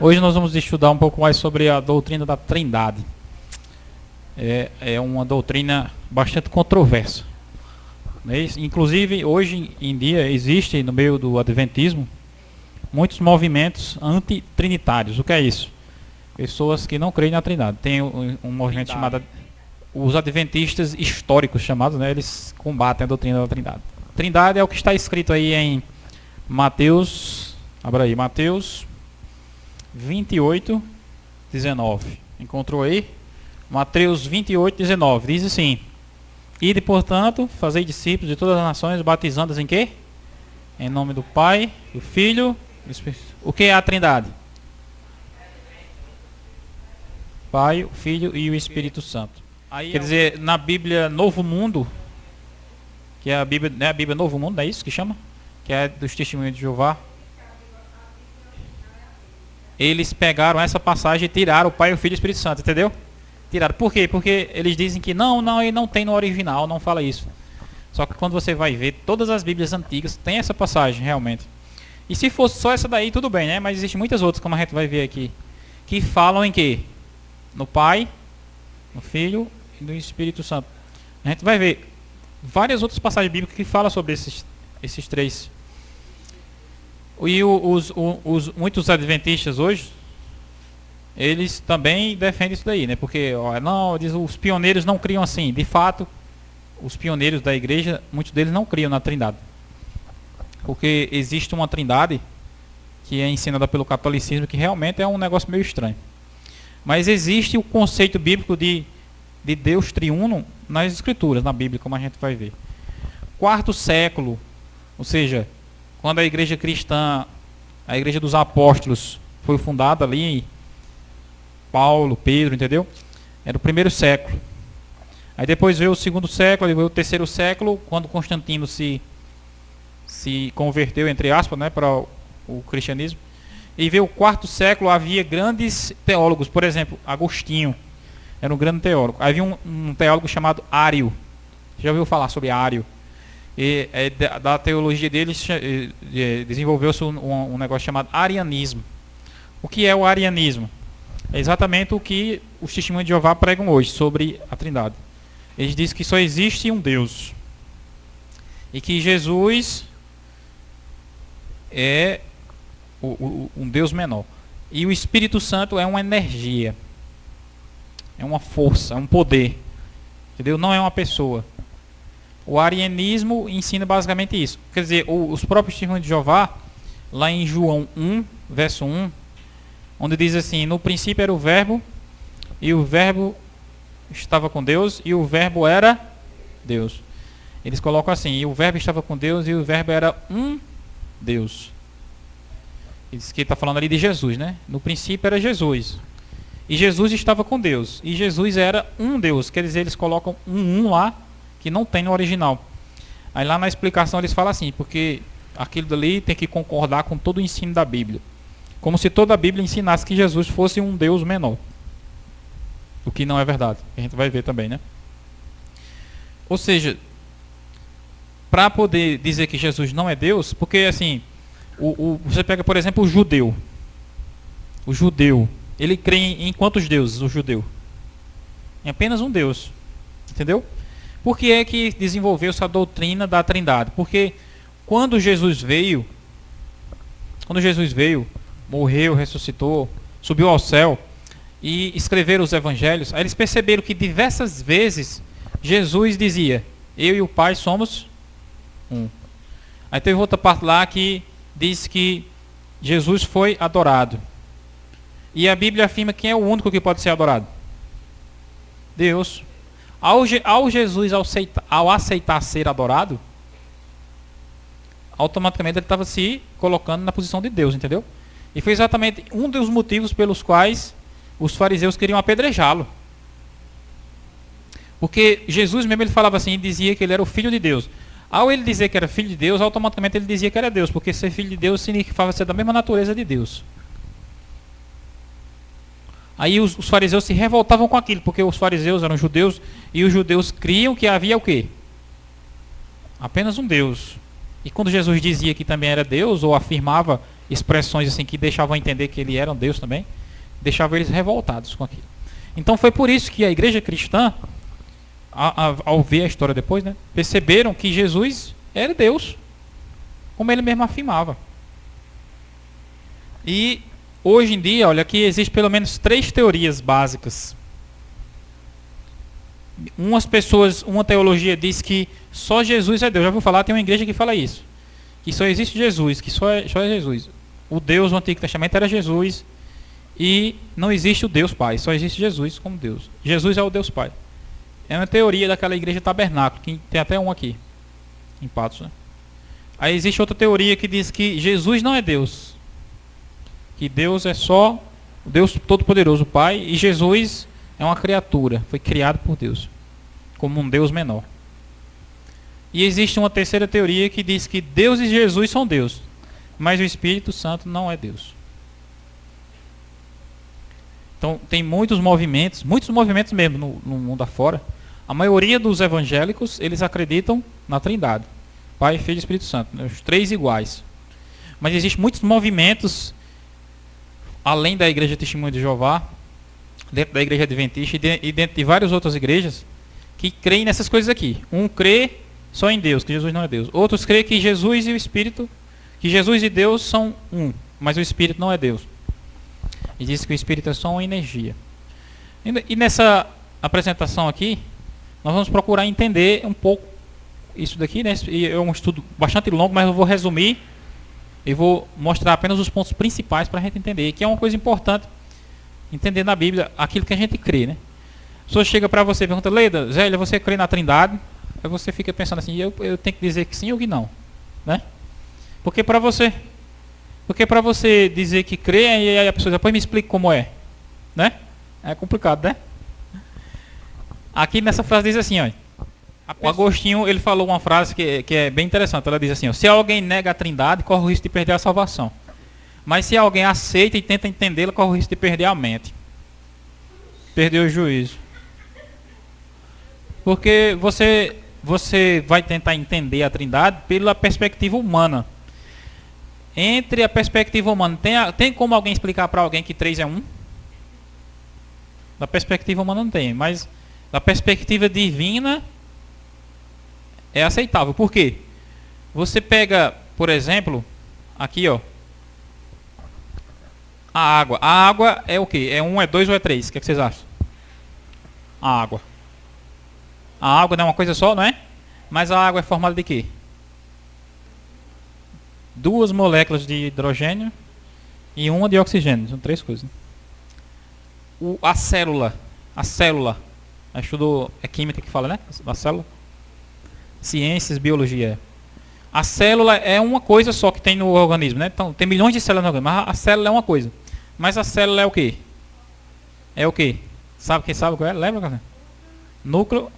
Hoje nós vamos estudar um pouco mais sobre a doutrina da Trindade. É uma doutrina bastante controversa, né? Inclusive, hoje em dia, existe no meio do adventismo muitos movimentos antitrinitários. O que é isso? Pessoas que não creem na Trindade. Tem um movimento chamado... Os adventistas históricos chamados, né? Eles combatem a doutrina da Trindade. Trindade é o que está escrito aí em Mateus... Abra aí, Mateus 28, 19. Encontrou aí? Mateus 28, 19. Diz assim: Ide, portanto, fazei discípulos de todas as nações, batizando-os em quê? Em nome do Pai, do Filho, do Espírito. O que é a Trindade? Pai, o Filho e o Espírito Santo. Aí, quer dizer, na Bíblia Novo Mundo, que é a Bíblia, né, a Bíblia Novo Mundo, é isso que chama? Que é dos Testemunhos de Jeová. Eles pegaram essa passagem e tiraram o Pai, o Filho e o Espírito Santo, entendeu? Tiraram. Por quê? Porque eles dizem que ele não tem no original, não fala isso. Só que quando você vai ver, todas as Bíblias antigas tem essa passagem, realmente. E se fosse só essa daí, tudo bem, né? Mas existem muitas outras, como a gente vai ver aqui, que falam em quê? No Pai, no Filho e no Espírito Santo. A gente vai ver várias outras passagens bíblicas que falam sobre esses três. E muitos adventistas hoje, eles também defendem isso daí, né? Porque os pioneiros não criam assim. De fato, os pioneiros da igreja, muitos deles não criam na Trindade. Porque existe uma Trindade que é ensinada pelo catolicismo, que realmente é um negócio meio estranho. Mas existe o conceito bíblico de Deus triuno nas Escrituras, na Bíblia, como a gente vai ver. Quarto século, ou seja, quando a igreja cristã, a igreja dos apóstolos, foi fundada ali, Paulo, Pedro, entendeu? Era o primeiro século. Aí depois veio o segundo século, aí veio o terceiro século, quando Constantino se converteu, entre aspas, né, para o cristianismo. E veio o quarto século, havia grandes teólogos, por exemplo, Agostinho, era um grande teólogo. Havia um teólogo chamado Ário. Já ouviu falar sobre Ário? E da teologia dele desenvolveu-se um negócio chamado arianismo. O que é o arianismo? É exatamente o que os Testemunhos de Jeová pregam hoje sobre a Trindade. Eles dizem que só existe um Deus e que Jesus é um Deus menor, e o Espírito Santo é uma energia, é uma força, é um poder, entendeu? Não é uma pessoa. O arianismo ensina basicamente isso. Quer dizer, os próprios Testemunhos de Jeová, lá em João 1, verso 1, onde diz assim: no princípio era o verbo, e o verbo estava com Deus, e o verbo era Deus. Eles colocam assim: e o verbo estava com Deus, e o verbo era um Deus. Diz que está falando ali de Jesus, né? No princípio era Jesus. E Jesus estava com Deus. E Jesus era um Deus. Quer dizer, eles colocam um lá, que não tem no original. Aí lá na explicação eles falam assim: porque aquilo dali tem que concordar com todo o ensino da Bíblia. Como se toda a Bíblia ensinasse que Jesus fosse um Deus menor. O que não é verdade. A gente vai ver também, né? Ou seja, para poder dizer que Jesus não é Deus, porque assim, você pega, por exemplo, o judeu. O judeu, ele crê em quantos deuses, o judeu? Em apenas um Deus. Entendeu? Por que é que desenvolveu-se a doutrina da Trindade? Porque quando Jesus veio, morreu, ressuscitou, subiu ao céu e escreveram os evangelhos, aí eles perceberam que diversas vezes Jesus dizia: eu e o Pai somos um. Aí teve outra parte lá que diz que Jesus foi adorado. E a Bíblia afirma quem é o único que pode ser adorado: Deus. Ao Jesus ao aceitar ser adorado, automaticamente ele estava se colocando na posição de Deus, entendeu? E foi exatamente um dos motivos pelos quais os fariseus queriam apedrejá-lo. Porque Jesus mesmo, ele falava assim, dizia que ele era o Filho de Deus. Ao ele dizer que era Filho de Deus, automaticamente ele dizia que era Deus, porque ser Filho de Deus significava ser da mesma natureza de Deus. Aí os fariseus se revoltavam com aquilo, porque os fariseus eram judeus, e os judeus criam que havia o quê? Apenas um Deus. E quando Jesus dizia que também era Deus, ou afirmava expressões assim que deixavam entender que ele era um Deus também, deixavam eles revoltados com aquilo. Então foi por isso que a igreja cristã, ao ver a história depois, né, perceberam que Jesus era Deus, como ele mesmo afirmava. E hoje em dia, olha, aqui existe pelo menos 3 teorias básicas. Uma teologia diz que só Jesus é Deus. Já vou falar, tem uma igreja que fala isso. Que só existe Jesus, que só é Jesus. O Deus do Antigo Testamento era Jesus e não existe o Deus Pai, só existe Jesus como Deus. Jesus é o Deus Pai. É uma teoria daquela igreja Tabernáculo, que tem até um aqui, em Patos, né? Aí existe outra teoria que diz que Jesus não é Deus. Que Deus é só o Deus Todo-Poderoso, o Pai, e Jesus é uma criatura, foi criado por Deus, como um Deus menor. E existe uma terceira teoria que diz que Deus e Jesus são Deus, mas o Espírito Santo não é Deus. Então tem muitos movimentos mesmo no mundo afora. A maioria dos evangélicos, eles acreditam na Trindade, Pai, Filho e Espírito Santo, né? Os 3 iguais. Mas existem muitos movimentos, além da Igreja Testemunho de Jeová, dentro da Igreja Adventista e dentro de várias outras igrejas, que creem nessas coisas aqui. Um crê só em Deus, que Jesus não é Deus. Outros creem que Jesus e o Espírito, que Jesus e Deus são um, mas o Espírito não é Deus. E diz que o Espírito é só uma energia. E nessa apresentação aqui, nós vamos procurar entender um pouco isso daqui, né? É um estudo bastante longo, mas eu vou resumir e vou mostrar apenas os pontos principais para a gente entender, que é uma coisa importante entender na Bíblia aquilo que a gente crê, né? A pessoa chega para você e pergunta: Leida, Zélia, você crê na Trindade? Aí você fica pensando assim: eu tenho que dizer que sim ou que não, né? Porque para você dizer que crê, aí a pessoa depois me explica como é, né? É complicado, né? Aqui nessa frase diz assim, ó. O Agostinho, ele falou uma frase que é bem interessante. Ela diz assim, ó: se alguém nega a Trindade, corre o risco de perder a salvação. Mas se alguém aceita e tenta entendê-la, corre o risco de perder a mente. Perder o juízo. Porque você vai tentar entender a Trindade pela perspectiva humana. Entre a perspectiva humana, tem como alguém explicar para alguém que 3 é 1? Da perspectiva humana não tem, mas da perspectiva divina é aceitável. Por quê? Você pega, por exemplo, aqui, ó, a água. A água é o quê? É 1, é 2 ou é 3? O que vocês acham? A água. A água não é uma coisa só, não é? Mas a água é formada de quê? 2 moléculas de hidrogênio e 1 de oxigênio. São 3 coisas. A célula. Estudou, é química que fala, né? A célula. Ciências, biologia. A célula é uma coisa só que tem no organismo, né? Então, tem milhões de células no organismo, mas a célula é uma coisa. Mas a célula é o quê? É o quê? Quem sabe qual é? Lembra, cara? Núcleo,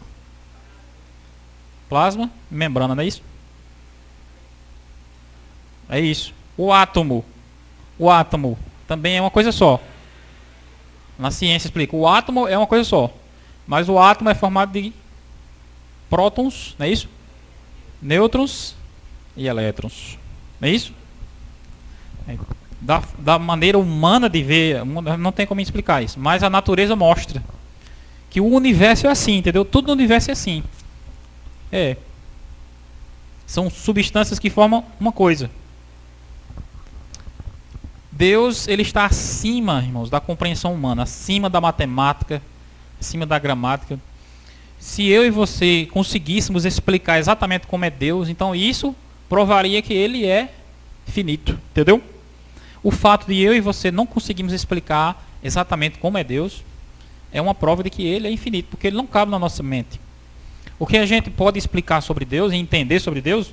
plasma, membrana, não é isso? É isso. O átomo também é uma coisa só. Na ciência explica, o átomo é uma coisa só. Mas o átomo é formado de prótons, não é isso? Nêutrons e elétrons. Não é isso? Da maneira humana de ver, não tem como explicar isso. Mas a natureza mostra que o universo é assim, entendeu? Tudo no universo é assim. São substâncias que formam uma coisa. Deus, ele está acima, irmãos, da compreensão humana, acima da matemática, acima da gramática. Se eu e você conseguíssemos explicar exatamente como é Deus, então isso provaria que ele é finito, entendeu? O fato de eu e você não conseguirmos explicar exatamente como é Deus é uma prova de que ele é infinito, porque ele não cabe na nossa mente. O que a gente pode explicar sobre Deus e entender sobre Deus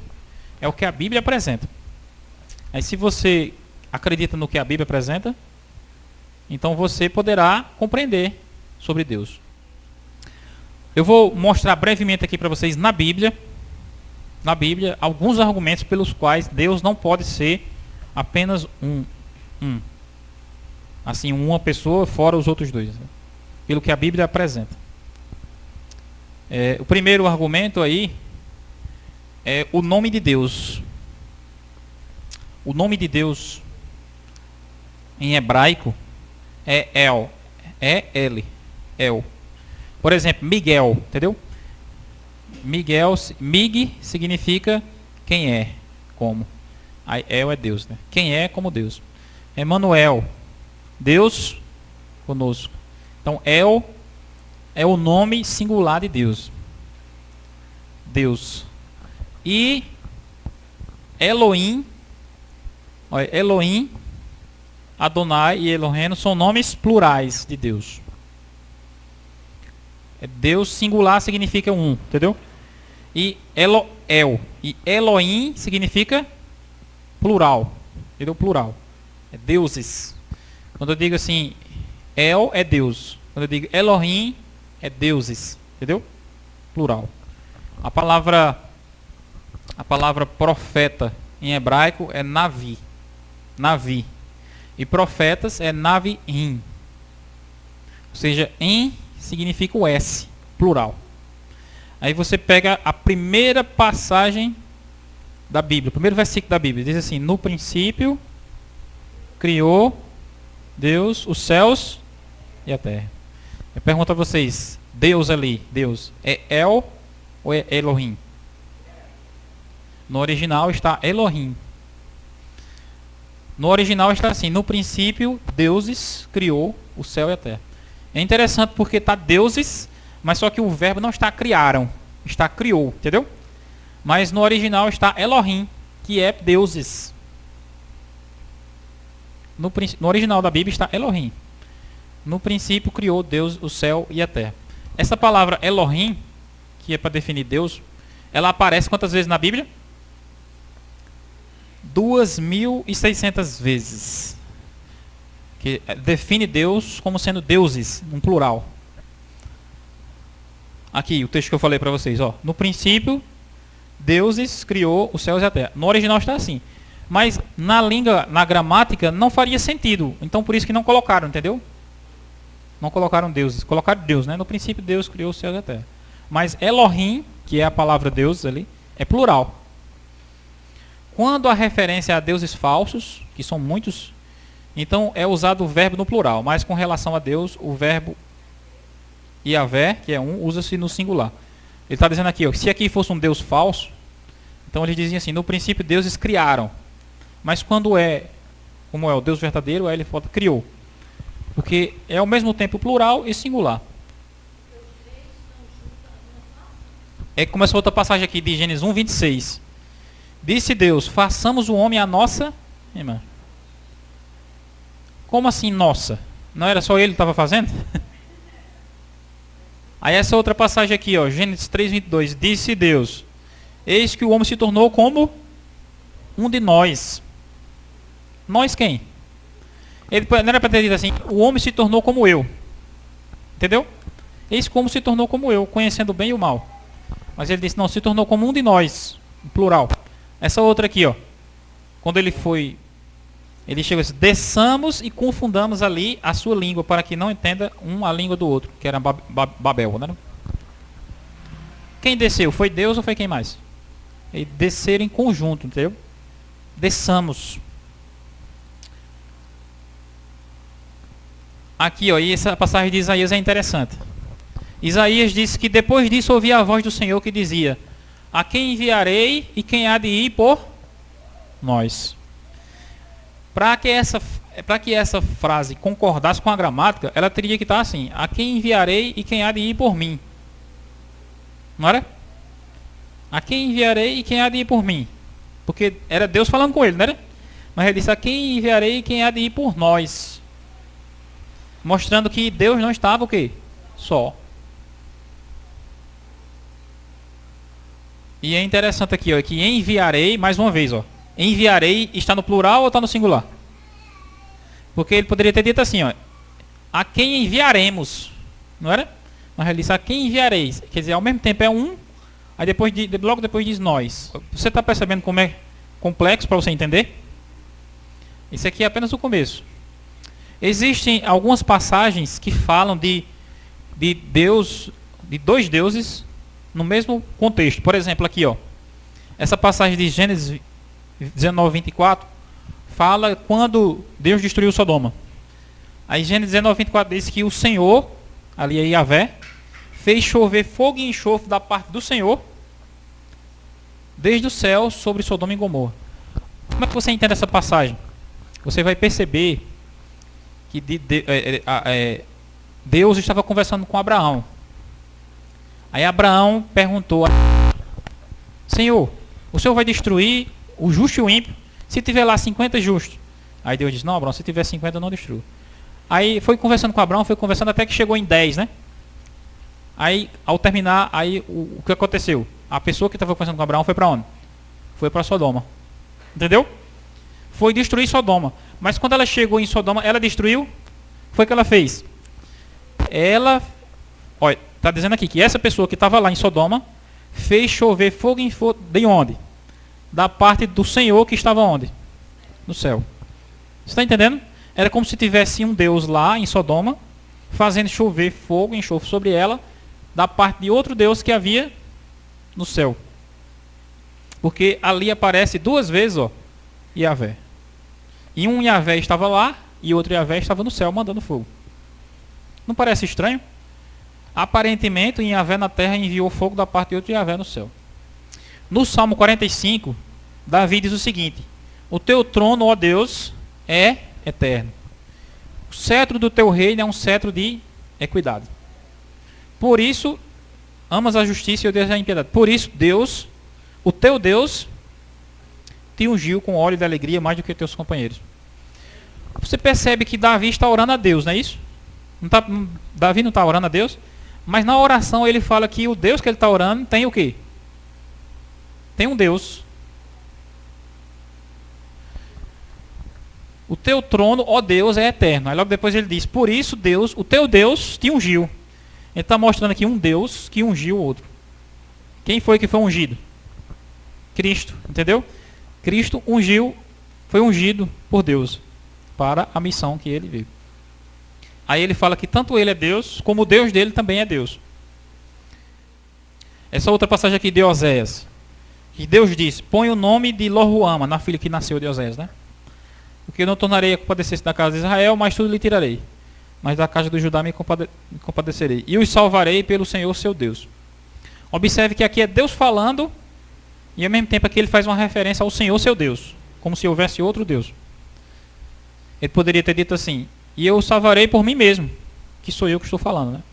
é o que a Bíblia apresenta. Aí se você acredita no que a Bíblia apresenta, então você poderá compreender sobre Deus. Eu vou mostrar brevemente aqui para vocês na Bíblia, alguns argumentos pelos quais Deus não pode ser apenas um. Assim, uma pessoa fora os outros dois, né? Pelo que a Bíblia apresenta. O primeiro argumento aí é o nome de Deus. O nome de Deus em hebraico é El. É L. El. Por exemplo, Miguel, entendeu? Miguel, Mig significa quem é, como. Aí El é Deus, né? Quem é como Deus. Emanuel, Deus conosco. Então El é o nome singular de Deus. Deus. E Elohim, olha, Elohim, Adonai e Elohim são nomes plurais de Deus. Deus singular significa um, entendeu? E Eloel e Elohim significa plural, entendeu? Plural. É deuses. Quando eu digo assim, El é Deus. Quando eu digo Elohim é deuses, entendeu? Plural. A palavra profeta em hebraico é Navi. Navi. E profetas é Naviim. Ou seja, em significa o S, plural. Aí você pega a primeira passagem da Bíblia, o primeiro versículo da Bíblia, diz assim: no princípio criou Deus os céus e a terra. Eu pergunto a vocês, Deus ali, Deus, é El ou é Elohim? No original está Elohim. No original está assim: no princípio deuses criou o céu e a terra. É interessante porque está deuses, mas só que o verbo não está criaram, está criou, entendeu? Mas no original está Elohim, que é deuses. No original da Bíblia está Elohim. No princípio criou Deus o céu e a terra. Essa palavra Elohim, que é para definir Deus, ela aparece quantas vezes na Bíblia? 2.600 vezes. Que define Deus como sendo deuses, um plural. Aqui, o texto que eu falei para vocês, ó. No princípio, deuses criou os céus e a terra. No original está assim. Mas na língua, na gramática, não faria sentido. Então por isso que não colocaram, entendeu? Não colocaram deuses. Colocaram Deus, né? No princípio, Deus criou os céus e a terra. Mas Elohim, que é a palavra Deus ali, é plural. Quando a referência a deuses falsos, que são muitos, então é usado o verbo no plural, mas com relação a Deus, o verbo Yahvé, que é um, usa-se no singular. Ele está dizendo aqui, ó, se aqui fosse um Deus falso, então ele dizia assim: no princípio deuses criaram. Mas quando é, como é o Deus verdadeiro, aí ele fala criou. Porque é ao mesmo tempo plural e singular. É como essa outra passagem aqui de Gênesis 1:26. Disse Deus: façamos o homem a nossa irmã. Como assim nossa? Não era só ele que estava fazendo? Aí essa outra passagem aqui, ó, Gênesis 3:22. Disse Deus: eis que o homem se tornou como um de nós. Nós quem? Ele não era para ter dito assim: o homem se tornou como eu. Entendeu? Eis como se tornou como eu, conhecendo o bem e o mal. Mas ele disse: não, se tornou como um de nós, em plural. Essa outra aqui, ó, quando ele foi, ele chegou assim: desçamos e confundamos ali a sua língua, para que não entenda um a língua do outro, que era Babel, né? Quem desceu? Foi Deus ou foi quem mais? E desceram em conjunto, entendeu? Desçamos. Aqui, ó, e essa passagem de Isaías é interessante. Isaías disse que depois disso ouvia a voz do Senhor que dizia: a quem enviarei e quem há de ir por nós? Para que essa frase concordasse com a gramática, ela teria que estar assim: a quem enviarei e quem há de ir por mim. Não era? A quem enviarei e quem há de ir por mim. Porque era Deus falando com ele, não era? Mas ele disse: a quem enviarei e quem há de ir por nós. Mostrando que Deus não estava o quê? Só. E é interessante aqui, ó, que enviarei, mais uma vez, ó. Enviarei está no plural ou está no singular? Porque ele poderia ter dito assim, ó: a quem enviaremos. Não era? Mas ele disse: a quem enviareis. Quer dizer, ao mesmo tempo é um, aí depois logo depois diz nós. Você está percebendo como é complexo para você entender? Isso aqui é apenas o começo. Existem algumas passagens que falam de Deus, de dois deuses no mesmo contexto. Por exemplo, aqui, ó, essa passagem de Gênesis 19:24 fala quando Deus destruiu Sodoma. Aí Gênesis 19:24 diz que o Senhor, ali é Yahvé, fez chover fogo e enxofre da parte do Senhor desde o céu sobre Sodoma e Gomorra. Como é que você entende essa passagem? Você vai perceber que Deus estava conversando com Abraão. Aí Abraão perguntou: Senhor, o Senhor vai destruir o justo e o ímpio? Se tiver lá 50 justos. Aí Deus disse: não, Abraão, se tiver 50 eu não destruo. Aí foi conversando com Abraão, foi conversando até que chegou em 10, né? Aí, ao terminar, aí o que aconteceu? A pessoa que estava conversando com Abraão foi para onde? Foi para Sodoma. Entendeu? Foi destruir Sodoma. Mas quando ela chegou em Sodoma, ela destruiu? Foi o que ela fez? Ela, olha, está dizendo aqui que essa pessoa que estava lá em Sodoma fez chover fogo em fogo. De onde? Da parte do Senhor que estava onde? No céu. Você está entendendo? Era como se tivesse um Deus lá em Sodoma, fazendo chover fogo e enxofre sobre ela, da parte de outro Deus que havia no céu. Porque ali aparece duas vezes, ó, Yahvé. E um Yahvé estava lá e outro Yahvé estava no céu mandando fogo. Não parece estranho? Aparentemente, o Yahvé na terra enviou fogo da parte de outro Yahvé no céu. No Salmo 45, Davi diz o seguinte: o teu trono, ó Deus, é eterno. O cetro do teu reino é um cetro de equidade. Por isso, amas a justiça e odeias a impiedade. Por isso, Deus, o teu Deus, te ungiu com óleo de alegria mais do que teus companheiros. Você percebe que Davi está orando a Deus, não é isso? Davi não está orando a Deus, mas na oração ele fala que o Deus que ele está orando tem o quê? Tem um Deus. O teu trono, ó Deus, é eterno. Aí logo depois ele diz: por isso Deus, o teu Deus, te ungiu. Ele está mostrando aqui um Deus que ungiu o outro. Quem foi que foi ungido? Cristo, entendeu? Cristo foi ungido por Deus para a missão que ele veio. Aí ele fala que tanto ele é Deus, como o Deus dele também é Deus. Essa outra passagem aqui de Oséias, que Deus diz: põe o nome de Loruama na filha que nasceu de Oséias, né? Porque eu não tornarei a compadecer-se da casa de Israel, mas tudo lhe tirarei. Mas da casa de Judá me compadecerei. E os salvarei pelo Senhor seu Deus. Observe que aqui é Deus falando, e ao mesmo tempo aqui ele faz uma referência ao Senhor seu Deus, como se houvesse outro Deus. Ele poderia ter dito assim: e eu o salvarei por mim mesmo, que sou eu que estou falando, né?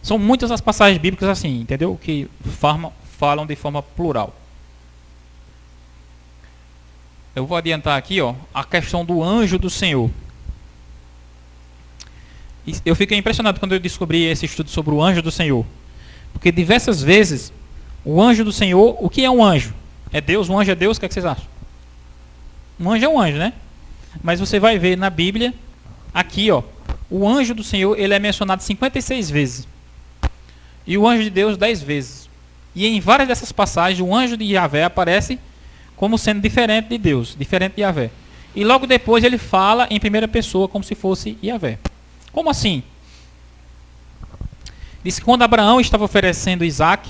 São muitas as passagens bíblicas assim, entendeu? Que falam de forma plural. Eu vou adiantar aqui, ó, a questão do anjo do Senhor. Eu fiquei impressionado quando eu descobri esse estudo sobre o anjo do Senhor. Porque diversas vezes, o anjo do Senhor, o que é um anjo? É Deus? Um anjo é Deus? O que é que vocês acham? Um anjo é um anjo, né? Mas você vai ver na Bíblia, aqui, ó, o anjo do Senhor, ele é mencionado 56 vezes. E o anjo de Deus 10 vezes. E em várias dessas passagens, o anjo de Yahvé aparece como sendo diferente de Deus, diferente de Yahvé. E logo depois ele fala em primeira pessoa como se fosse Yahvé. Como assim? Diz que quando Abraão estava oferecendo Isaac,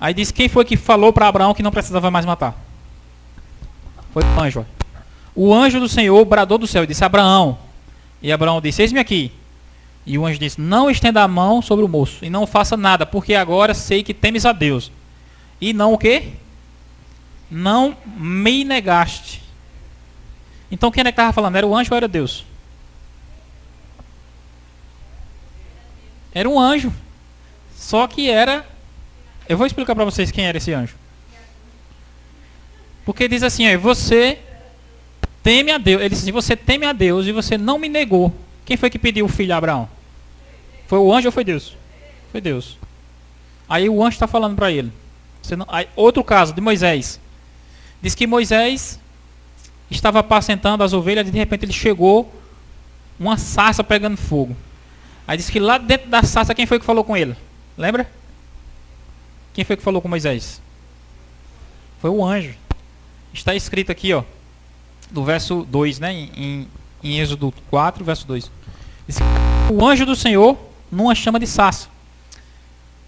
aí diz: quem foi que falou para Abraão que não precisava mais matar? Foi o anjo. O anjo do Senhor bradou do céu e disse: Abraão. E Abraão disse: eis-me aqui. E o anjo disse: não estenda a mão sobre o moço e não faça nada, porque agora sei que temes a Deus. E não o quê? Não me negaste. Então quem é que estava falando? Era o anjo ou era Deus? Era um anjo. Só que era... Eu vou explicar para vocês quem era esse anjo. Porque diz assim, ó, você teme a Deus. Ele disse assim: você teme a Deus e você não me negou. Quem foi que pediu o filho a Abraão? Foi o anjo ou foi Deus? Foi Deus. Aí o anjo está falando para ele. Aí, outro caso de Moisés. Diz que Moisés estava apacentando as ovelhas e de repente ele chegou uma sarça pegando fogo. Aí diz que lá dentro da sarça, quem foi que falou com ele? Lembra? Quem foi que falou com Moisés? Foi o anjo. Está escrito aqui, ó, do verso 2, né, em Êxodo 4, verso 2. Diz que o anjo do Senhor numa chama de sarça,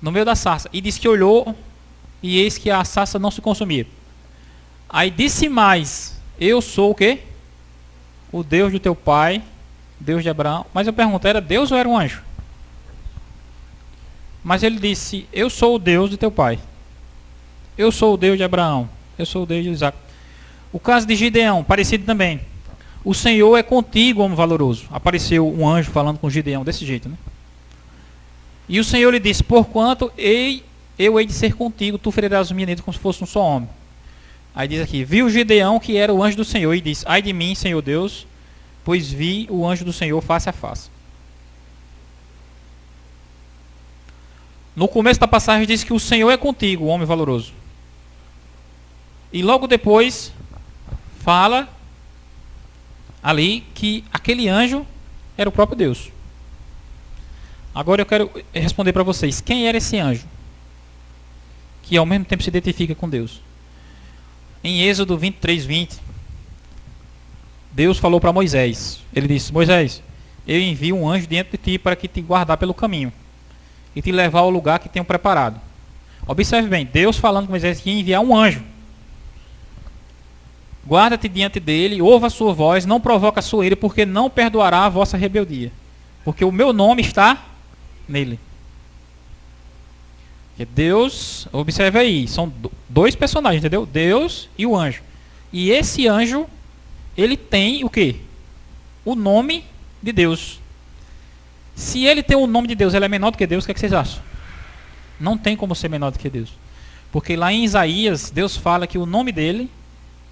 no meio da sarça, e diz que olhou e eis que a sarça não se consumia. Aí disse mais eu sou o quê? O Deus do teu pai, Deus de Abraão. Mas eu pergunto, era Deus ou era um anjo? Mas ele disse, eu sou o Deus de teu pai. Eu sou o Deus de Abraão. Eu sou o Deus de Isaac. O caso de Gideão, parecido também. O Senhor é contigo, homem valoroso. Apareceu um anjo falando com Gideão, desse jeito, né? E o Senhor lhe disse, porquanto eu hei de ser contigo, tu ferirás o menino como se fosse um só homem. Aí diz aqui, viu Gideão que era o anjo do Senhor e disse, ai de mim, Senhor Deus, pois vi o anjo do Senhor face a face. No começo da passagem diz que o Senhor é contigo, homem valoroso. E logo depois fala ali que aquele anjo era o próprio Deus. Agora eu quero responder para vocês, quem era esse anjo? Que ao mesmo tempo se identifica com Deus. Em Êxodo 23:20, Deus falou para Moisés. Ele disse, Moisés, eu envio um anjo diante de ti para que te guardar pelo caminho e te levar ao lugar que tenho preparado. Observe bem, Deus falando com Moisés que ia enviar um anjo. Guarda-te diante dele, ouva a sua voz, não provoca a sua ira, porque não perdoará a vossa rebeldia. Porque o meu nome está nele. E Deus, observe aí, são dois personagens, entendeu? Deus e o anjo. E esse anjo, ele tem o quê? O nome de Deus. Se ele tem o nome de Deus, ele é menor do que Deus, o que é que vocês acham? Não tem como ser menor do que Deus. Porque lá em Isaías, Deus fala que o nome dele,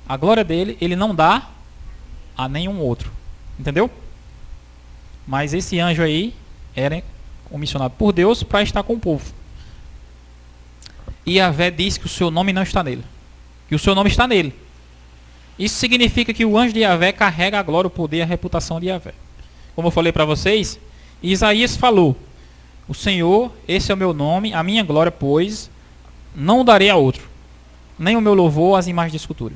a glória dele, ele não dá a nenhum outro. Entendeu? Mas esse anjo aí era comissionado por Deus para estar com o povo. E Yahvé diz que o seu nome não está nele. Que o seu nome está nele. Isso significa que o anjo de Yahvé carrega a glória, o poder e a reputação de Yahvé. Como eu falei para vocês, Isaías falou, o Senhor, esse é o meu nome, a minha glória, pois, não darei a outro, nem o meu louvor às imagens de escultura.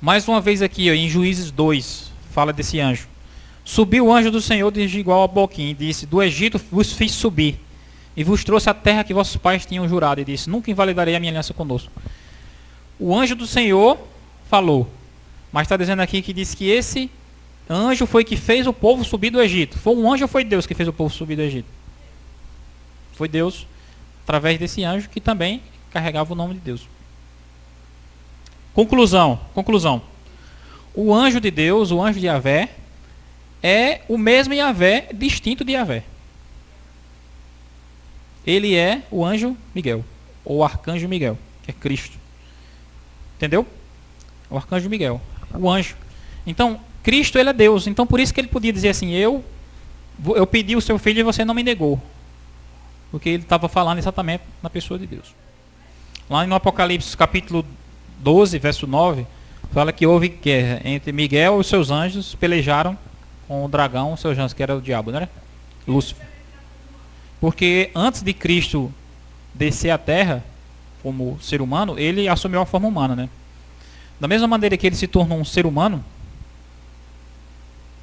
Mais uma vez aqui, ó, em Juízes 2, fala desse anjo. Subiu o anjo do Senhor de igual a Boquim, e disse, do Egito vos fiz subir, e vos trouxe a terra que vossos pais tinham jurado, e disse, nunca invalidarei a minha aliança conosco. O anjo do Senhor falou, mas está dizendo aqui que diz que esse anjo foi que fez o povo subir do Egito. Foi um anjo ou foi Deus que fez o povo subir do Egito? Foi Deus, através desse anjo que também carregava o nome de Deus. Conclusão. O anjo de Deus, o anjo de Yahvé, é o mesmo Yahvé, distinto de Yahvé. Ele é o anjo Miguel, ou arcanjo Miguel, que é Cristo. Entendeu? O arcanjo Miguel, o anjo. Então, Cristo, ele é Deus. Então, por isso que ele podia dizer assim, eu pedi o seu filho e você não me negou. Porque ele estava falando exatamente na pessoa de Deus. Lá no Apocalipse, capítulo 12, verso 9, fala que houve guerra entre Miguel e os seus anjos, pelejaram com o dragão, os seus anjos, que era o diabo, não era? Lúcifer. Porque antes de Cristo descer à terra, como ser humano, ele assumiu a forma humana, né? Da mesma maneira que ele se tornou um ser humano,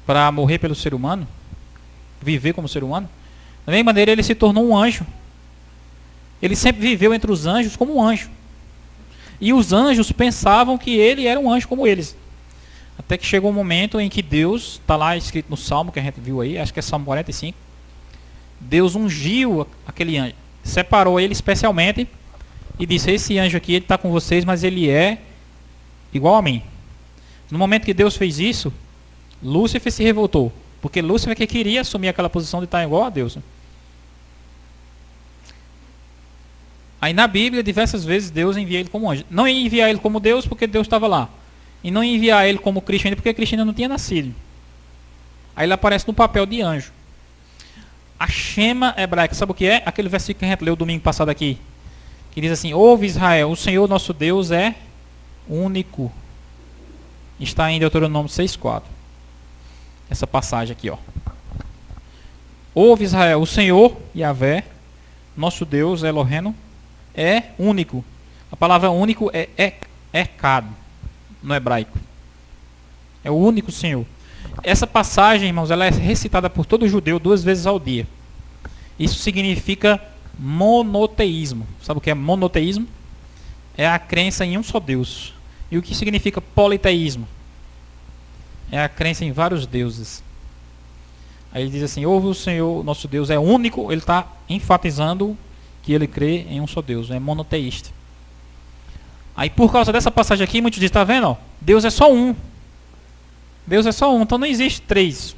para morrer pelo ser humano, viver como ser humano, da mesma maneira ele se tornou um anjo. Ele sempre viveu entre os anjos como um anjo. E os anjos pensavam que ele era um anjo como eles. Até que chegou um momento em que Deus, está lá escrito no Salmo que a gente viu aí, acho que é Salmo 45, Deus ungiu aquele anjo, separou ele especialmente e disse, esse anjo aqui, ele está com vocês, mas ele é igual a mim. No momento que Deus fez isso, Lúcifer se revoltou, porque Lúcifer que queria assumir aquela posição de estar igual a Deus. Aí na Bíblia, diversas vezes, Deus envia ele como anjo. Não ia enviar ele como Deus, porque Deus estava lá. E não ia enviar ele como Cristo ainda, porque Cristo ainda não tinha nascido. Aí ele aparece no papel de anjo. A Shema hebraica, sabe o que é? Aquele versículo que a gente leu domingo passado aqui. Que diz assim, ouve Israel, o Senhor nosso Deus é único. Está em Deuteronômio 6,4. Essa passagem aqui, ó. Ouve Israel, o Senhor, Yahvé, nosso Deus, Eloheno, é único. A palavra único é echad, no hebraico. É o único Senhor. Essa passagem, irmãos, ela é recitada por todo judeu 2 vezes ao dia. Isso significa monoteísmo. Sabe o que é monoteísmo? é a crença em um só Deus. E o que significa politeísmo? É a crença em vários deuses. Aí ele diz assim, ouve o Senhor, nosso Deus é único, ele está enfatizando que ele crê em um só Deus, é monoteísta. Aí por causa dessa passagem aqui, muitos dizem, está vendo? Ó, Deus é só um. Deus é só um, então não existe três.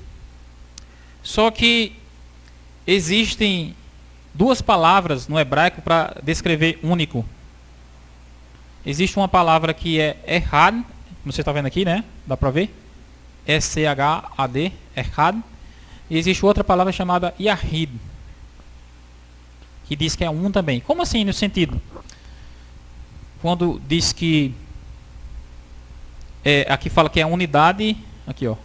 Só que existem duas palavras no hebraico para descrever único. Existe uma palavra que é Echad, como você está vendo aqui, né? Dá para ver? Echad, Echad. E existe outra palavra chamada Yahid, que diz que é um também. Como assim, no sentido? Quando diz que aqui fala que é unidade, aqui ó.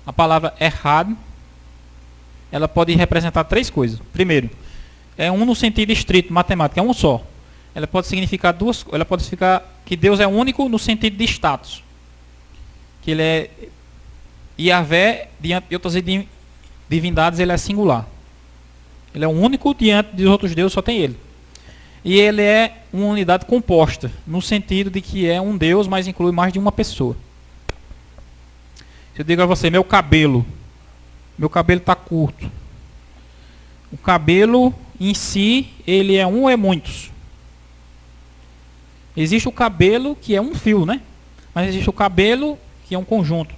A palavra Echad, ela pode representar três coisas. Primeiro, é um no sentido estrito, matemático, é um só. Ela pode significar duas, ela pode significar que Deus é único no sentido de status. Que ele é Yahvé, diante de outras divindades, ele é singular. Ele é o único, diante dos outros deuses só tem ele. E ele é uma unidade composta, no sentido de que é um Deus, mas inclui mais de uma pessoa. Se eu digo a você, meu cabelo está curto. O cabelo em si, ele é um ou é muitos? Existe o cabelo que é um fio, né? Mas existe o cabelo que é um conjunto.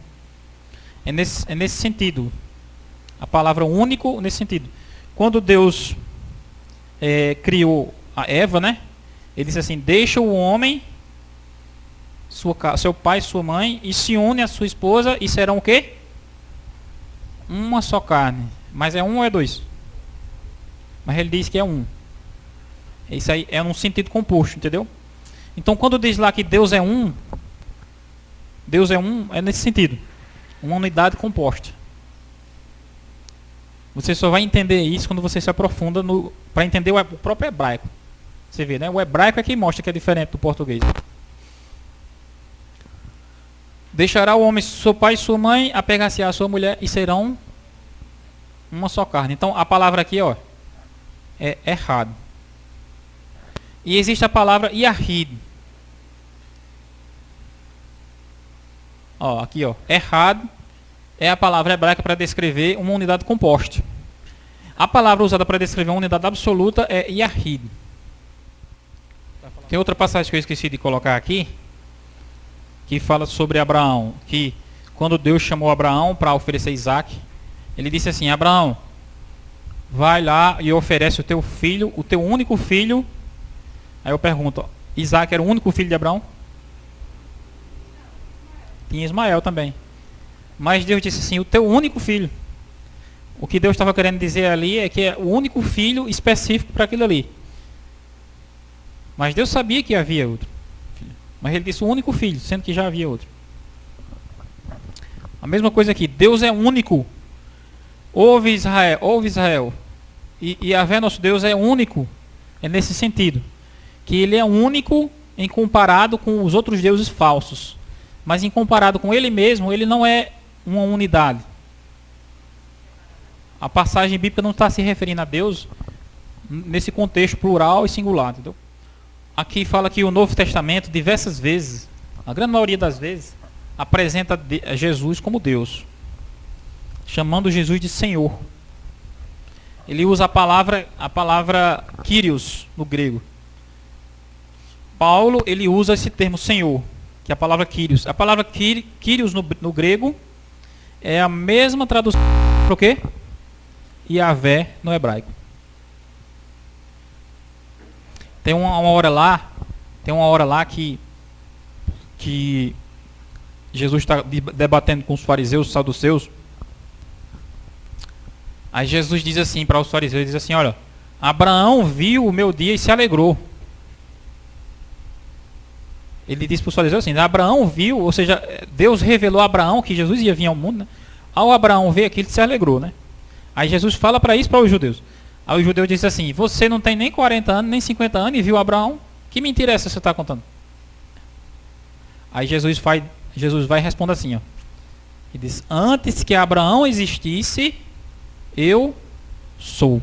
É nesse sentido. A palavra único nesse sentido. Quando Deus criou a Eva, né? Ele disse assim, deixa o homem, seu pai, sua mãe, e se une à sua esposa, e serão o quê? Uma só carne. Mas é um ou é dois? Mas ele diz que é um. Isso aí é num sentido composto, entendeu? Então quando diz lá que Deus é um, é nesse sentido. Uma unidade composta. Você só vai entender isso quando você se aprofunda para entender o próprio hebraico. Você vê, né? O hebraico é que mostra que é diferente do português. Deixará o homem seu pai e sua mãe, apegar-se à sua mulher e serão uma só carne. Então a palavra aqui, ó, é errado. E existe a palavra Yahid. Ó, aqui, ó, errado é a palavra hebraica para descrever uma unidade composta. A palavra usada para descrever uma unidade absoluta é Yahid. Tem outra passagem que eu esqueci de colocar aqui, que fala sobre Abraão, que quando Deus chamou Abraão para oferecer Isaac, ele disse assim, Abraão, vai lá e oferece o teu filho, o teu único filho. Aí eu pergunto, Isaac era o único filho de Abraão? Tinha Ismael também. Mas Deus disse assim, o teu único filho. O que Deus estava querendo dizer ali é que é o único filho específico para aquilo ali. Mas Deus sabia que havia outro filho. Mas ele disse o único filho, sendo que já havia outro. A mesma coisa aqui, Deus é único. Ouve Israel. E Yahvé, nosso Deus, é único. É nesse sentido. Que ele é único em comparado com os outros deuses falsos. Mas em comparado com ele mesmo, ele não é uma unidade. A passagem bíblica não está se referindo a Deus nesse contexto plural e singular, entendeu? Aqui fala que o Novo Testamento, diversas vezes, a grande maioria das vezes, apresenta Jesus como Deus, chamando Jesus de Senhor. Ele usa a palavra Kyrios no grego. Paulo, ele usa esse termo Senhor, que é a palavra Kyrios. A palavra Kyrios no grego é a mesma tradução para o quê? Yahvé no hebraico. Tem uma hora lá que Jesus está debatendo com os fariseus, os saduceus. Aí Jesus diz assim para os fariseus, diz assim, olha, Abraão viu o meu dia e se alegrou. Ele diz para os fariseus assim, Abraão viu, ou seja, Deus revelou a Abraão que Jesus ia vir ao mundo, né? Ao Abraão ver aquilo, ele se alegrou, né? Aí Jesus fala para isso para os judeus. Aí o judeu diz assim, você não tem nem 40 anos, nem 50 anos e viu Abraão? Que mentira é essa que você está contando? Aí Jesus vai e responde assim, ó. Ele diz, antes que Abraão existisse, eu sou.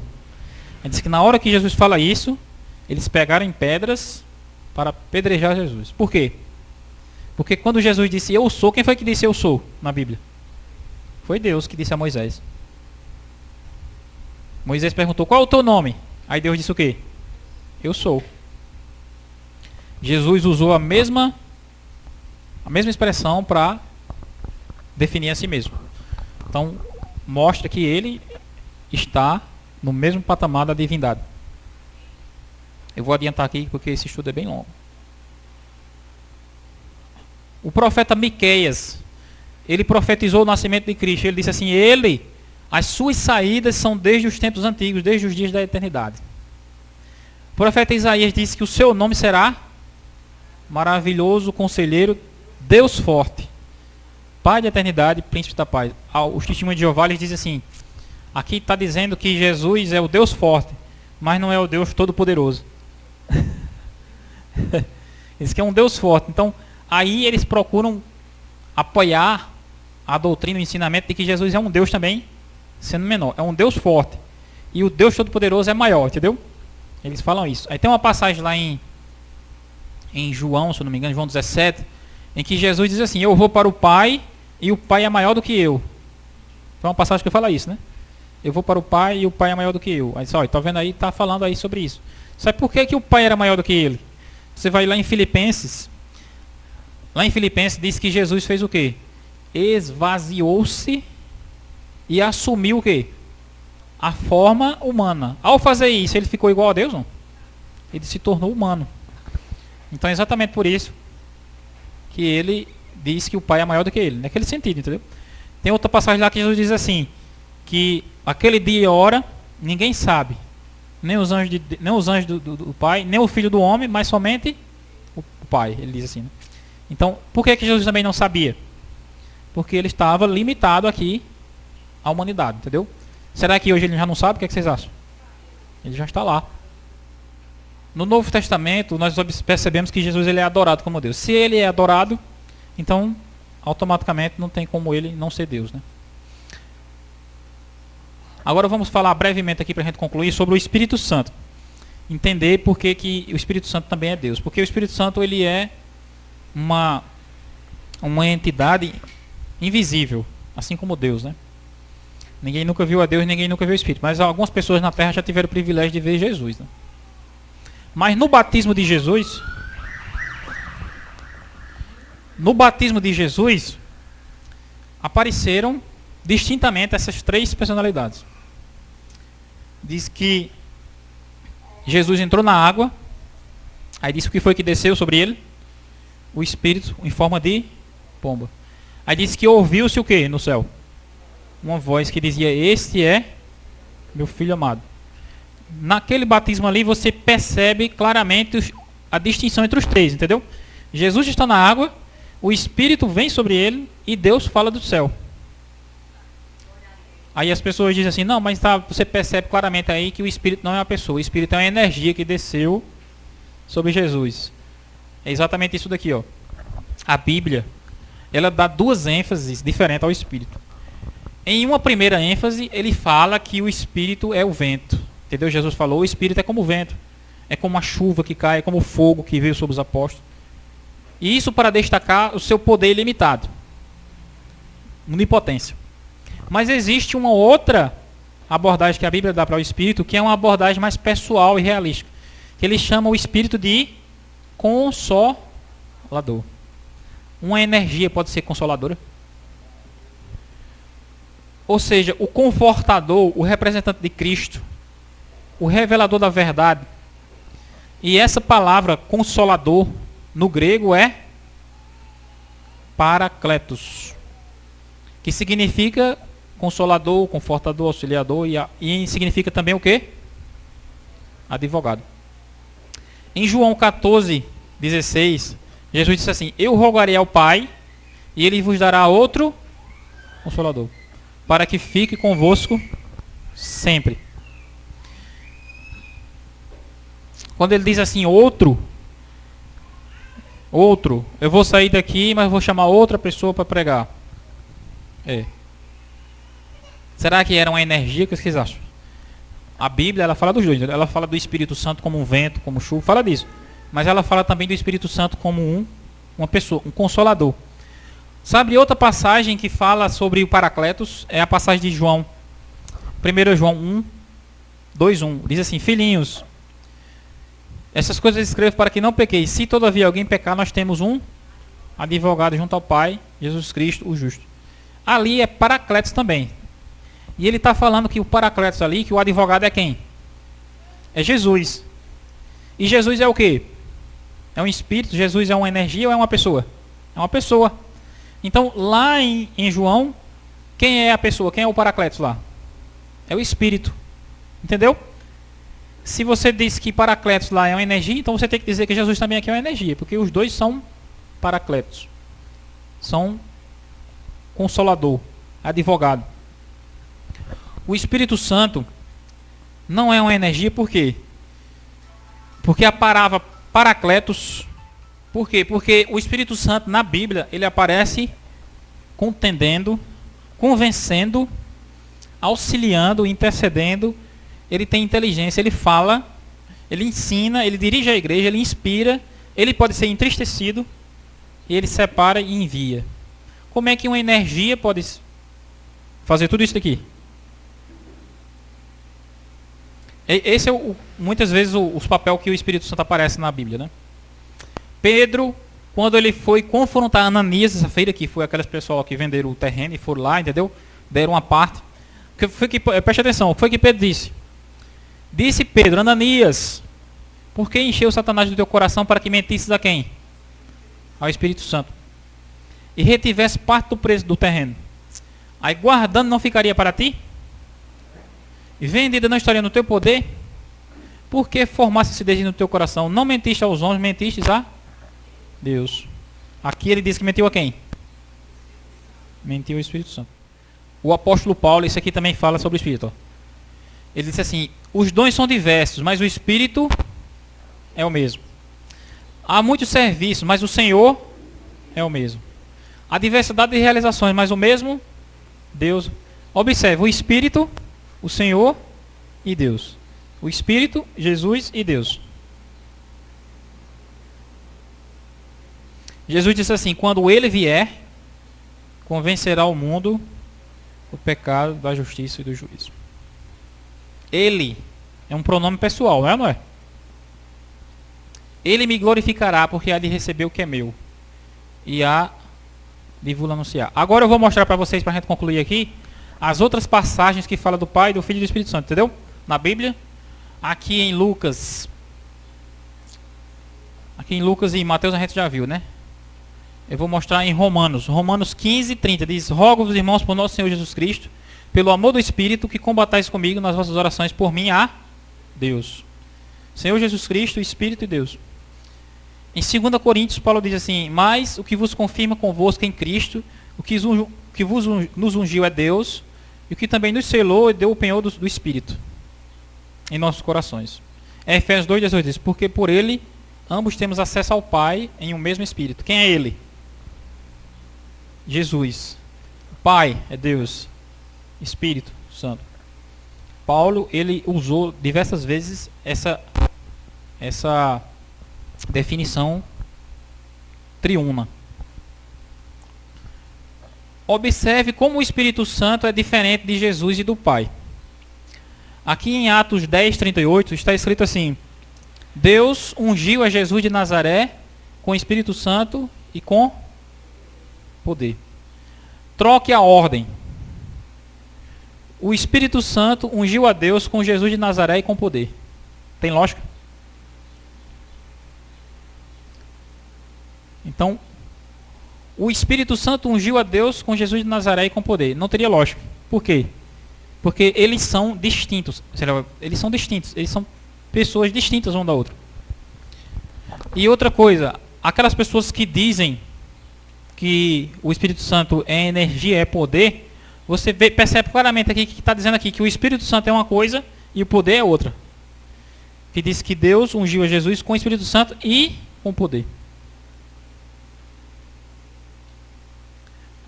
Ele diz que na hora que Jesus fala isso, eles pegaram em pedras para apedrejar Jesus. Por quê? Porque quando Jesus disse eu sou, quem foi que disse eu sou na Bíblia? Foi Deus que disse a Moisés. Moisés perguntou, qual é o teu nome? Aí Deus disse o quê? Eu sou. Jesus usou a mesma expressão para definir a si mesmo. Então, mostra que ele está no mesmo patamar da divindade. Eu vou adiantar aqui porque esse estudo é bem longo. O profeta Miqueias, ele profetizou o nascimento de Cristo. Ele disse assim, as suas saídas são desde os tempos antigos, desde os dias da eternidade. O profeta Isaías disse que o seu nome será maravilhoso, conselheiro, Deus forte, Pai da eternidade, príncipe da paz. Os testemunhos de Jeová eles dizem assim, aqui está dizendo que Jesus é o Deus forte, mas não é o Deus todo-poderoso. Diz que é um Deus forte. Então, aí eles procuram apoiar a doutrina, o ensinamento de que Jesus é um Deus também, sendo menor. É um Deus forte. E o Deus todo-poderoso é maior, entendeu? Eles falam isso. Aí tem uma passagem lá em João, se eu não me engano, João 17, em que Jesus diz assim, eu vou para o Pai e o Pai é maior do que eu. Então é uma passagem que fala isso, né? Eu vou para o Pai e o Pai é maior do que eu. Aí, olha, tá vendo aí, tá falando aí sobre isso. Sabe por que o Pai era maior do que ele? Você vai lá em Filipenses. Lá em Filipenses diz que Jesus fez o quê? Esvaziou-se e assumiu o quê? A forma humana. Ao fazer isso, ele ficou igual a Deus, não? Ele se tornou humano. Então é exatamente por isso que ele diz que o Pai é maior do que ele. Naquele sentido, entendeu? Tem outra passagem lá que Jesus diz assim, que aquele dia e hora, ninguém sabe. Nem os anjos do Pai, nem o Filho do Homem, mas somente o Pai. Ele diz assim, né? Então, por que Jesus também não sabia? Porque ele estava limitado aqui à humanidade, entendeu? Será que hoje ele já não sabe? O que vocês acham? Ele já está lá. No Novo Testamento, nós percebemos que Jesus ele é adorado como Deus. Se ele é adorado, então, automaticamente, não tem como ele não ser Deus, né? Agora vamos falar brevemente aqui para a gente concluir sobre o Espírito Santo. Entender por que o Espírito Santo também é Deus. Porque o Espírito Santo ele é uma entidade invisível, assim como Deus, né? Ninguém nunca viu a Deus, ninguém nunca viu o Espírito. Mas algumas pessoas na Terra já tiveram o privilégio de ver Jesus, né? Mas no batismo de Jesus, apareceram distintamente essas três personalidades. Diz que Jesus entrou na água, aí disse o que foi que desceu sobre ele? O Espírito em forma de pomba. Aí disse que ouviu-se o que no céu? Uma voz que dizia, este é meu filho amado. Naquele batismo ali você percebe claramente a distinção entre os três, entendeu? Jesus está na água, o Espírito vem sobre ele e Deus fala do céu. Aí as pessoas dizem assim, não, mas você percebe claramente aí que o Espírito não é uma pessoa, o Espírito é uma energia que desceu sobre Jesus. É exatamente isso daqui, ó. A Bíblia, ela dá duas ênfases diferentes ao Espírito. Em uma primeira ênfase, ele fala que o Espírito é o vento. Entendeu? Jesus falou, o Espírito é como o vento. É como a chuva que cai, é como o fogo que veio sobre os apóstolos. E isso para destacar o seu poder ilimitado. Onipotência. Mas existe uma outra abordagem que a Bíblia dá para o Espírito, que é uma abordagem mais pessoal e realística. Que ele chama o Espírito de consolador. Uma energia pode ser consoladora. Ou seja, o confortador, o representante de Cristo, o revelador da verdade. E essa palavra consolador no grego é parakletos, que significa consolador, confortador, auxiliador e significa também o quê? Advogado. Em João 14:16, Jesus disse assim, eu rogarei ao Pai e ele vos dará outro consolador, para que fique convosco sempre. Quando ele diz assim, outro, eu vou sair daqui, mas vou chamar outra pessoa para pregar. Será que era uma energia? O que vocês acham? A Bíblia, ela fala dos dois. Ela fala do Espírito Santo como um vento, como chuva, fala disso. mas ela fala também do Espírito Santo como uma pessoa, um consolador. Sabe outra passagem que fala sobre o Paracletos? É a passagem de João. 1 João 1, 2:1. Diz assim: filhinhos, essas coisas escrevo para que não pequeis. Se todavia alguém pecar, nós temos um advogado junto ao Pai, Jesus Cristo, o justo. Ali é Paracletos também. E ele está falando que o Paracletos ali, que o advogado é quem? É Jesus. E Jesus é o quê? É um espírito? Jesus é uma energia ou é uma pessoa? É uma pessoa. Então, lá em João, quem é a pessoa? Quem é o Paracletos lá? É o espírito. Entendeu? Se você diz que Paracletos lá é uma energia, então você tem que dizer que Jesus também aqui é uma energia, porque os dois são Paracletos. São consolador, advogado. O Espírito Santo não é uma energia, por quê? Porque a palavra Paracletos, por quê? Porque o Espírito Santo na Bíblia, ele aparece contendendo, convencendo, auxiliando, intercedendo. Ele tem inteligência, ele fala, ele ensina, ele dirige a igreja, ele inspira, ele pode ser entristecido, e ele separa e envia. Como é que uma energia pode fazer tudo isso daqui? Esse é muitas vezes os papéis que o Espírito Santo aparece na Bíblia, né? Pedro, quando ele foi confrontar Ananias, essa feira que foi aquelas pessoas que venderam o terreno e foram lá, entendeu? Deram uma parte. Preste atenção, o que foi que Pedro disse? Disse Pedro: Ananias, por que encheu Satanás do teu coração para que mentisses a quem? Ao Espírito Santo. E retivesse parte do preço do terreno. Aí guardando não ficaria para ti? E vendida não estaria no teu poder? Por que formasse esse desejo no teu coração? Não mentiste aos homens, mentiste a Deus. Aqui ele diz que mentiu a quem? Mentiu ao Espírito Santo. O apóstolo Paulo, isso aqui também fala sobre o Espírito. Ó. Ele disse assim: os dons são diversos, mas o Espírito é o mesmo. Há muitos serviços, mas o Senhor é o mesmo. Há diversidade de realizações, mas o mesmo Deus. Observe, o Espírito, o Senhor e Deus. O Espírito, Jesus e Deus. Jesus disse assim: quando ele vier, convencerá o mundo do pecado, da justiça e do juízo. Ele é um pronome pessoal, não é? Não é? Ele me glorificará, porque há de receber o que é meu, e há de vos anunciar. Agora eu vou mostrar para vocês, para a gente concluir aqui, as outras passagens que falam do Pai, do Filho e do Espírito Santo, entendeu? Na Bíblia. Aqui em Lucas e Mateus a gente já viu, né? Eu vou mostrar em Romanos 15:30, diz: rogo-vos, irmãos, por nosso Senhor Jesus Cristo, pelo amor do Espírito, que combatais comigo nas vossas orações por mim a Deus. Senhor Jesus Cristo, Espírito e Deus. Em 2 Coríntios, Paulo diz assim: mas o que vos confirma convosco em Cristo, o que nos ungiu é Deus, e o que também nos selou e deu o penhor do Espírito em nossos corações. Efésios 2:18 diz: porque por ele ambos temos acesso ao Pai em um mesmo Espírito. Quem é ele? Jesus. O Pai é Deus. Espírito Santo. Paulo, ele usou diversas vezes essa definição triuna. Observe como o Espírito Santo é diferente de Jesus e do Pai. Aqui em Atos 10:38 está escrito assim: Deus ungiu a Jesus de Nazaré com o Espírito Santo e com poder. Troque a ordem. O Espírito Santo ungiu a Deus com Jesus de Nazaré e com poder. Tem lógica? Então, o Espírito Santo ungiu a Deus com Jesus de Nazaré e com poder. Não teria lógica. Por quê? Porque eles são distintos. Eles são pessoas distintas uma da outra. E outra coisa, aquelas pessoas que dizem que o Espírito Santo é energia, é poder, você percebe claramente aqui que está dizendo aqui que o Espírito Santo é uma coisa e o poder é outra. Que diz que Deus ungiu a Jesus com o Espírito Santo e com poder.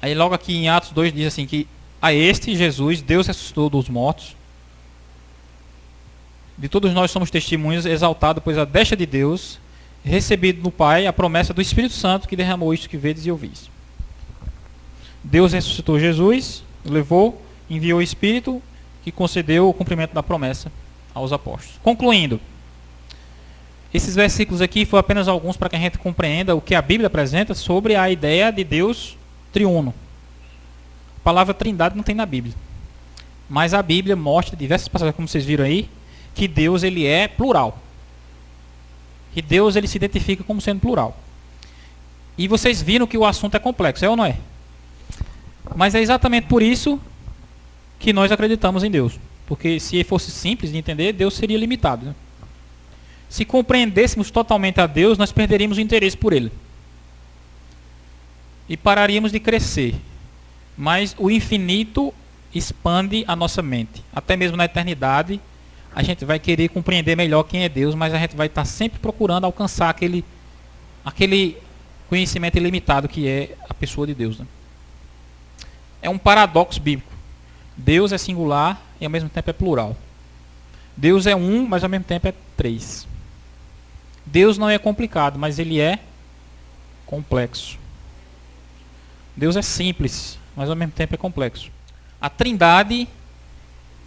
Aí logo aqui em Atos 2 diz assim que a este Jesus, Deus ressuscitou dos mortos. De todos nós somos testemunhas, exaltado, pois a destra de Deus, recebido do Pai a promessa do Espírito Santo que derramou isto que vedes e ouvis. Deus ressuscitou Jesus, levou, enviou o Espírito que concedeu o cumprimento da promessa aos apóstolos. Concluindo, esses versículos aqui foram apenas alguns para que a gente compreenda o que a Bíblia apresenta sobre a ideia de Deus triuno. A palavra trindade não tem na Bíblia, mas a Bíblia mostra diversas passagens, como vocês viram aí, que Deus ele é plural. Que Deus ele se identifica como sendo plural. E vocês viram que o assunto é complexo, é ou não é? Mas é exatamente por isso que nós acreditamos em Deus. Porque se fosse simples de entender, Deus seria limitado, né? Se compreendêssemos totalmente a Deus, nós perderíamos o interesse por Ele. E pararíamos de crescer. Mas o infinito expande a nossa mente. Até mesmo na eternidade, a gente vai querer compreender melhor quem é Deus, mas a gente vai estar sempre procurando alcançar aquele conhecimento ilimitado que é a pessoa de Deus, né? É um paradoxo bíblico. Deus é singular e ao mesmo tempo é plural. Deus é um, mas ao mesmo tempo é três. Deus não é complicado, mas ele é complexo. Deus é simples, mas ao mesmo tempo é complexo. A Trindade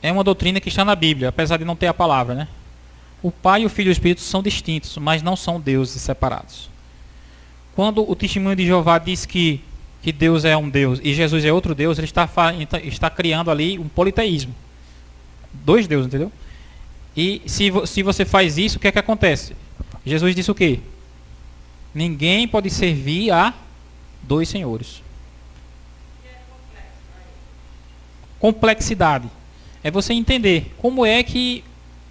é uma doutrina que está na Bíblia, apesar de não ter a palavra, né? O Pai, o Filho e o Espírito são distintos, mas não são deuses separados. Quando o testemunho de Jeová diz que Deus é um Deus e Jesus é outro Deus, ele está criando ali um politeísmo. Dois deuses, entendeu? E se você faz isso, o que é que acontece? Jesus disse o quê? Ninguém pode servir a dois senhores. Complexidade. É você entender como é que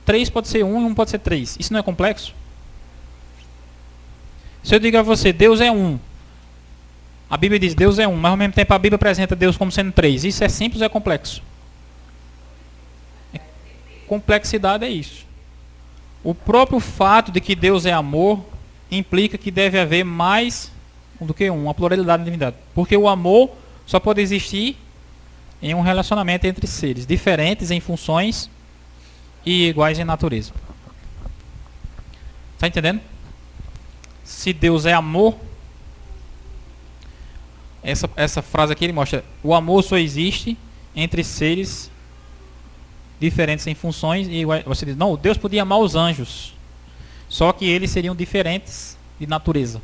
3 pode ser 1 e 1 pode ser 3. Isso não é complexo? Se eu digo a você, Deus é 1. A Bíblia diz Deus é 1, mas ao mesmo tempo a Bíblia apresenta Deus como sendo 3. Isso é simples ou é complexo? Complexidade é isso. O próprio fato de que Deus é amor implica que deve haver mais do que um, uma pluralidade de divindade. Porque o amor só pode existir em um relacionamento entre seres diferentes em funções e iguais em natureza. Está entendendo? Se Deus é amor, essa frase aqui ele mostra, o amor só existe entre seres diferentes em funções e iguais. Você diz, não, Deus podia amar os anjos, só que eles seriam diferentes de natureza.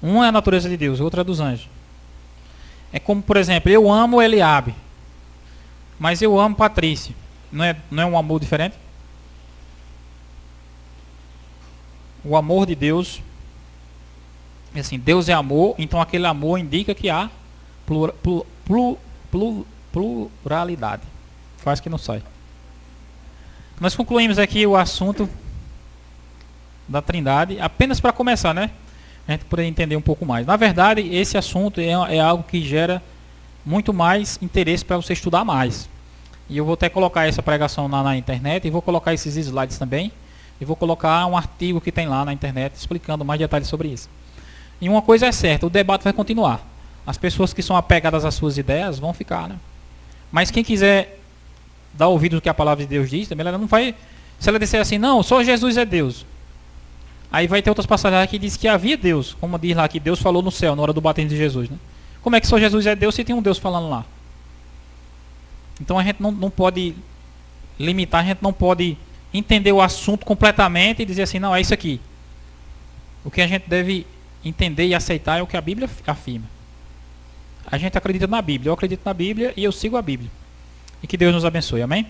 Um é a natureza de Deus, o outro é dos anjos. É como, por exemplo, eu amo Eliabe, mas eu amo Patrícia. Não é um amor diferente? O amor de Deus, assim, Deus é amor, então aquele amor indica que há pluralidade. Faz que não sai. Nós concluímos aqui o assunto da Trindade, apenas para começar, né? A gente poder entender um pouco mais. Na verdade, esse assunto é algo que gera muito mais interesse para você estudar mais. E eu vou até colocar essa pregação na internet, e vou colocar esses slides também, e vou colocar um artigo que tem lá na internet explicando mais detalhes sobre isso. E uma coisa é certa, o debate vai continuar. As pessoas que são apegadas às suas ideias vão ficar, né? Mas quem quiser dar ouvido ao que a palavra de Deus diz, também ela não vai... Se ela disser assim, não, só Jesus é Deus. Aí vai ter outras passagens que diz que havia Deus, como diz lá que Deus falou no céu na hora do batismo de Jesus, né? Como é que só Jesus é Deus se tem um Deus falando lá? Então a gente não pode limitar, a gente não pode entender o assunto completamente e dizer assim, não, é isso aqui. O que a gente deve entender e aceitar é o que a Bíblia afirma. A gente acredita na Bíblia, eu acredito na Bíblia e eu sigo a Bíblia. E que Deus nos abençoe, amém?